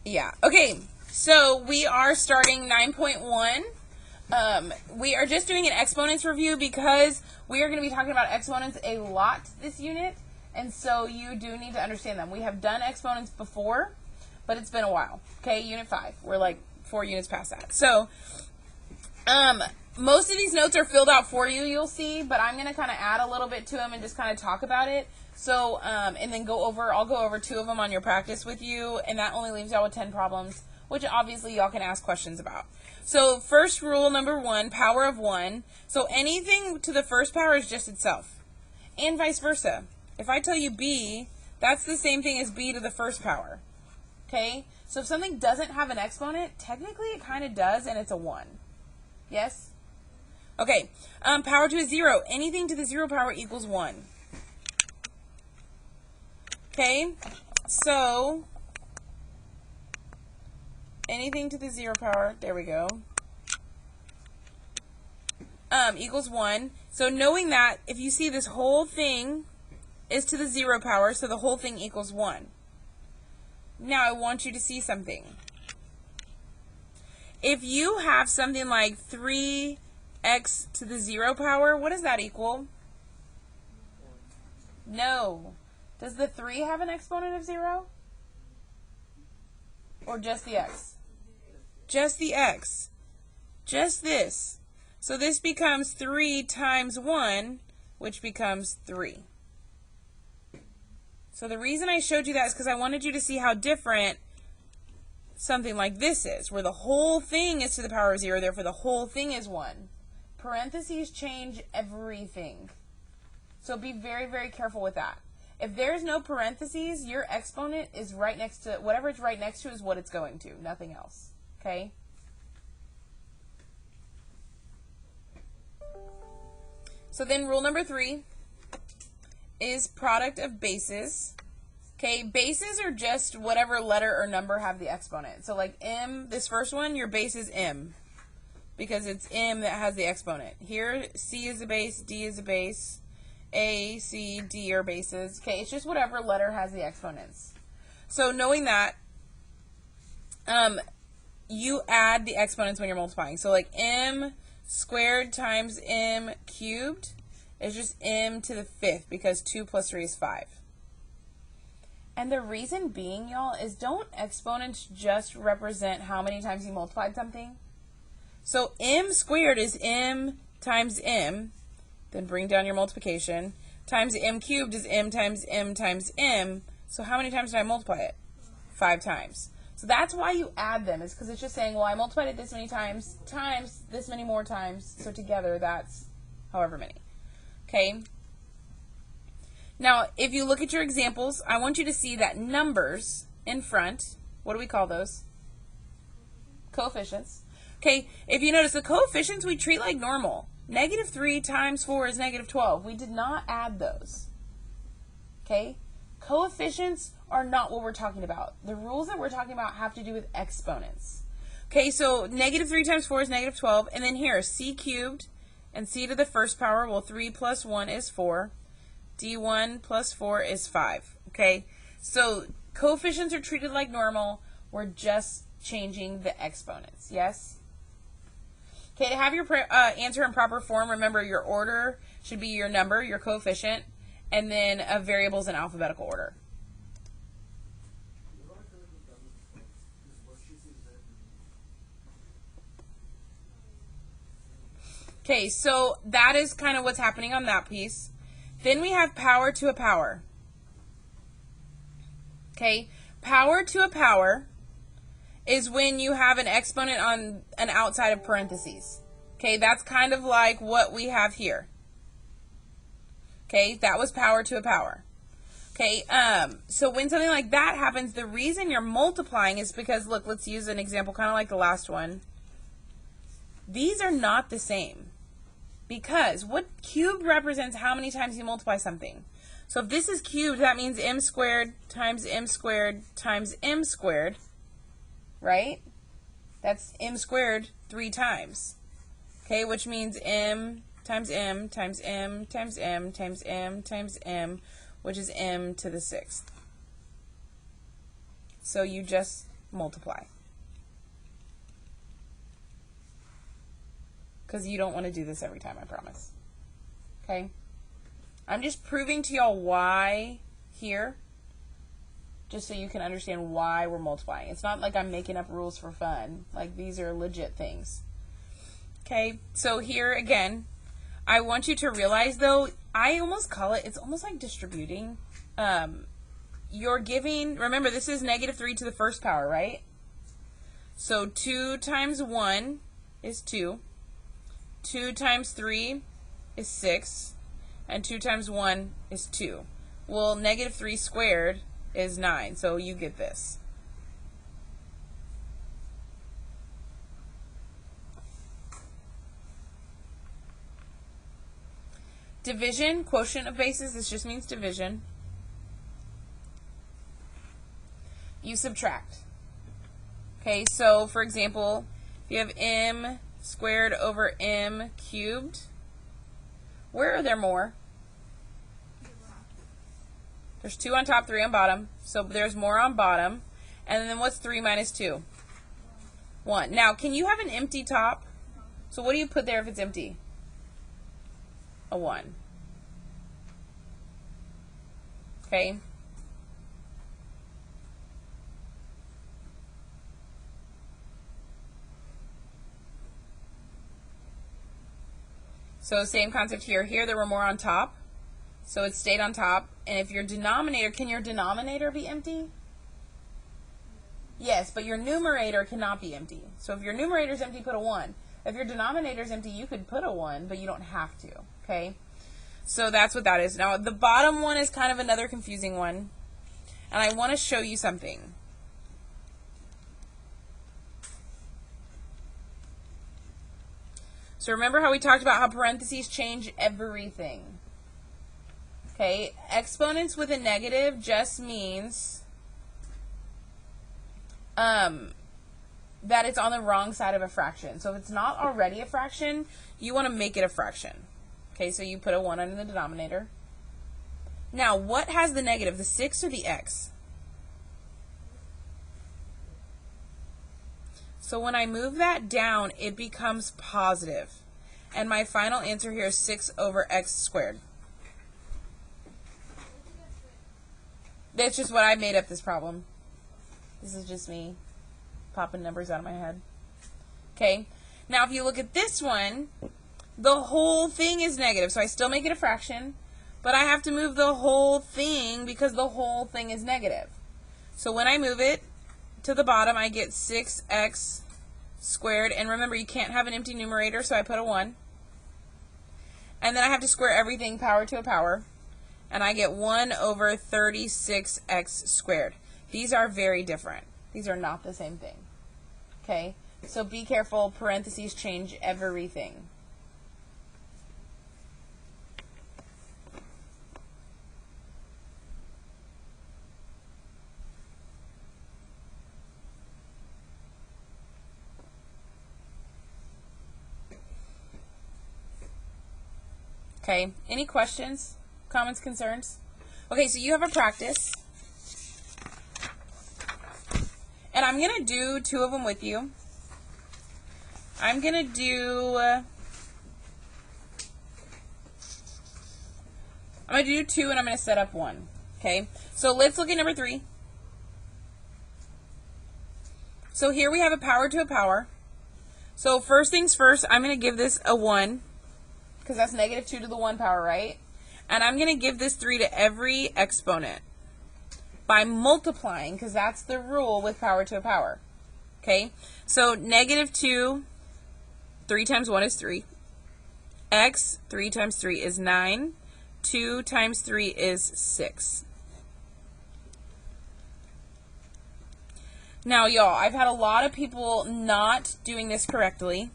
Yeah. Okay. So we are starting 9.1. We are just doing an exponents review because we are going to be talking about exponents a lot this unit, and so you do need to understand them. We have done exponents before, but it's been a while. Okay, unit 5. We're like 4 units past that. So, most of these notes are filled out for you, you'll see, but I'm going to kind of add a little bit to them and just kind of talk about it. So, and then I'll go over 2 of them on your practice with you, and that only leaves y'all with 10 problems, which obviously y'all can ask questions about. So, first rule number 1, power of 1. So, anything to the first power is just itself, and vice versa. If I tell you b, that's the same thing as b to the first power. Okay? So, if something doesn't have an exponent, technically it kind of does, and it's a 1. Yes? Okay. Power to a 0. Anything to the 0 power equals 1. Okay? So, anything to the 0 power, there we go, equals 1. So knowing that, if you see this whole thing is to the 0 power, so the whole thing equals 1. Now I want you to see something. If you have something like 3x to the 0 power, what does that equal? No. Does the 3 have an exponent of 0? Or just the x? Just the x. Just this. So this becomes 3 times 1, which becomes 3. So the reason I showed you that is because I wanted you to see how different something like this is, where the whole thing is to the power of 0, therefore the whole thing is 1. Parentheses change everything. So be very, very careful with that. If there's no parentheses, your exponent is right next to, whatever it's right next to is what it's going to, nothing else. Okay? So then rule number 3 is product of bases. Okay, bases are just whatever letter or number have the exponent. So like m, this first one, your base is m, because it's m that has the exponent. Here, c is a base, d is a base, a, c, d are bases. Okay, it's just whatever letter has the exponents. So knowing that, you add the exponents when you're multiplying. So like m squared times m cubed is just m to the 5th, because 2 plus 3 is 5. And the reason being, y'all, is don't exponents just represent how many times you multiplied something? So m squared is m times m, then bring down your multiplication, times m cubed is m times m times m. So how many times did I multiply it? 5 times. So that's why you add them, is because it's just saying, well, I multiplied it this many times, times this many more times, so together that's however many. Okay? Now, if you look at your examples, I want you to see that numbers in front, what do we call those? Coefficients. Okay, if you notice, the coefficients we treat like normal. Negative 3 times 4 is negative 12. We did not add those. Okay? Coefficients are not what we're talking about. The rules that we're talking about have to do with exponents. Okay, so negative 3 times 4 is negative 12. And then here, c cubed and c to the first power, well, 3 plus 1 is 4. d1 plus 4 is 5. Okay, so coefficients are treated like normal. We're just changing the exponents. Yes? Okay, to have your answer in proper form, remember your order should be your number, your coefficient, and then variables in alphabetical order. Okay, so that is kind of what's happening on that piece. Then we have power to a power. Okay, power to a power is when you have an exponent on an outside of parentheses. Okay, that's kind of like what we have here. Okay, that was power to a power. Okay, so when something like that happens, the reason you're multiplying is because, look, let's use an example kind of like the last one. These are not the same. Because what cubed represents how many times you multiply something. So if this is cubed, that means m squared times m squared times m squared, right? That's m squared 3 times. Okay, which means m times m times m times m times m times m, which is m to the 6th. So you just multiply. Because you don't want to do this every time, I promise. Okay? I'm just proving to y'all why here, just so you can understand why we're multiplying. It's not like I'm making up rules for fun. Like, these are legit things. Okay? So here, again, I want you to realize, though, I almost call it, it's almost like distributing. You're giving, remember, this is -3 to the first power, right? So 2 times 1 is 2. 2 times 3 is 6. And 2 times 1 is 2. Well, -3 squared is 9, so you get this. Division, quotient of bases, this just means division. You subtract. Okay, so for example, if you have m squared over m cubed, where are there more? There's 2 on top, 3 on bottom. So there's more on bottom. And then what's 3 minus 2? 1. Now, can you have an empty top? So what do you put there if it's empty? A 1. Okay? So same concept here. Here there were more on top. So it stayed on top. And if your denominator, can your denominator be empty? Yes, but your numerator cannot be empty. So if your numerator is empty, put a 1. If your denominator is empty, you could put a 1, but you don't have to. Okay? So that's what that is. Now, the bottom one is kind of another confusing one. And I want to show you something. So remember how we talked about how parentheses change everything. Okay, exponents with a negative just means that it's on the wrong side of a fraction. So if it's not already a fraction, you want to make it a fraction. Okay, so you put a 1 under the denominator. Now, what has the negative, the 6 or the x? So when I move that down, it becomes positive. And my final answer here is 6 over x squared. That's just what I made up this problem. This is just me popping numbers out of my head. Okay, now if you look at this one, the whole thing is negative. So I still make it a fraction, but I have to move the whole thing because the whole thing is negative. So when I move it to the bottom, I get 6x squared. And remember, you can't have an empty numerator, so I put a 1. And then I have to square everything power to a power. And I get 1 over 36x squared. These are very different. These are not the same thing. Okay? So be careful. Parentheses change everything. Okay, any questions, comments, concerns? Okay, so you have a practice. And I'm going to do 2 of them with you. I'm going to do 2 and I'm going to set up 1. Okay, so let's look at number 3. So here we have a power to a power. So first things first, I'm going to give this a 1. Because that's -2 to the 1 power, right? And I'm going to give this 3 to every exponent by multiplying, because that's the rule with power to a power. Okay? So -2, 3 times 1 is 3. X, 3 times 3 is 9. 2 times 3 is 6. Now, y'all, I've had a lot of people not doing this correctly.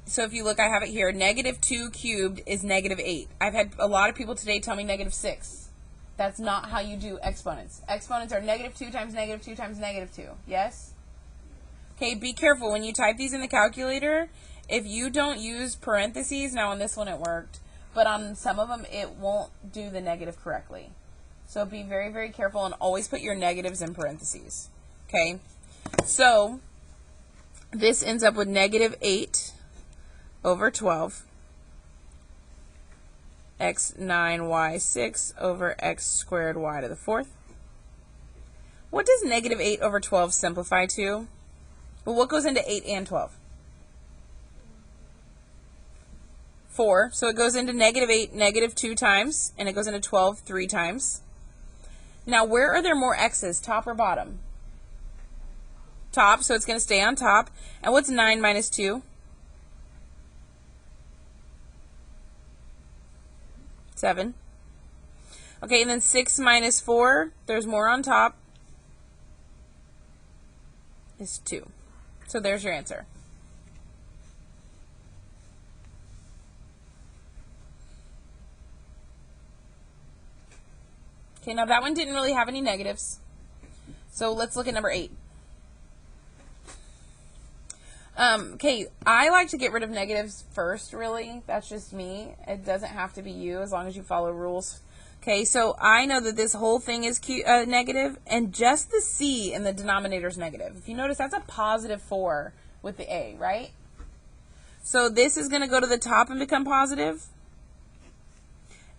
So if you look, I have it here. -2 cubed is -8. I've had a lot of people today tell me -6. That's not how you do exponents. Exponents are -2 times -2 times -2. Yes? Okay, be careful. When you type these in the calculator, if you don't use parentheses, now on this one it worked, but on some of them it won't do the negative correctly. So be very, very careful and always put your negatives in parentheses. Okay, so this ends up with negative 8 over 12 x 9y 6 over x squared y to the fourth. What does negative 8 over 12 simplify to? Well, what goes into 8 and 12? 4. So it goes into negative 8 negative 2 times, and it goes into 12 3 times. Now, where are there more x's, top or bottom? Top, so it's going to stay on top. And what's 9 minus 2? 7. Okay, and then 6 minus 4, there's more on top, is 2. So there's your answer. Okay, now that one didn't really have any negatives. So let's look at number 8. Okay, I like to get rid of negatives first, really. That's just me. It doesn't have to be you as long as you follow rules. Okay, so I know that this whole thing is negative, and just the c in the denominator is negative. If you notice, that's a positive 4 with the a, right? So this is going to go to the top and become positive,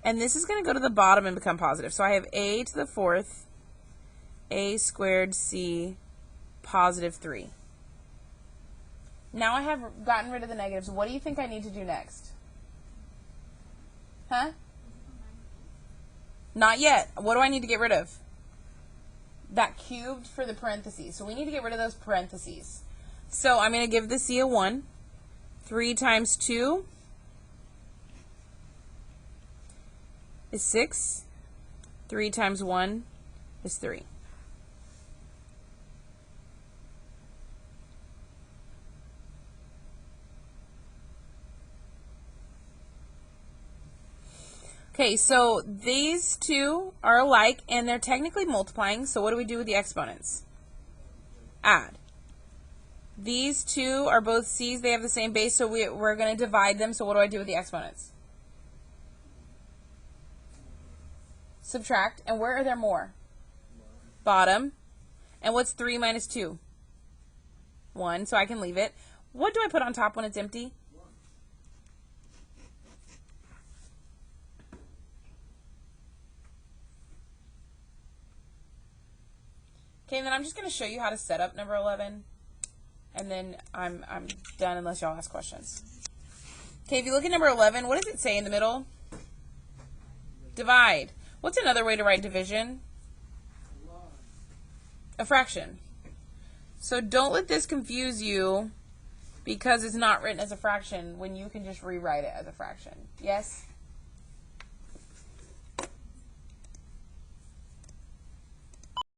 and this is going to go to the bottom and become positive. So I have a to the fourth, a squared c, positive 3. Now I have gotten rid of the negatives. What do you think I need to do next? Huh? Not yet. What do I need to get rid of? That cubed for the parentheses. So we need to get rid of those parentheses. So I'm going to give the c a 1. 3 times 2 is 6. 3 times 1 is 3. Okay, so these two are alike, and they're technically multiplying, so what do we do with the exponents? Add. These two are both c's, they have the same base, so we're going to divide them, so what do I do with the exponents? Subtract, and where are there more? Bottom. And what's 3 minus 2? 1, so I can leave it. What do I put on top when it's empty? Okay, and then I'm just going to show you how to set up number 11, and then I'm done unless y'all ask questions. Okay, if you look at number 11, what does it say in the middle? Divide. What's another way to write division? A fraction. So don't let this confuse you because it's not written as a fraction when you can just rewrite it as a fraction. Yes?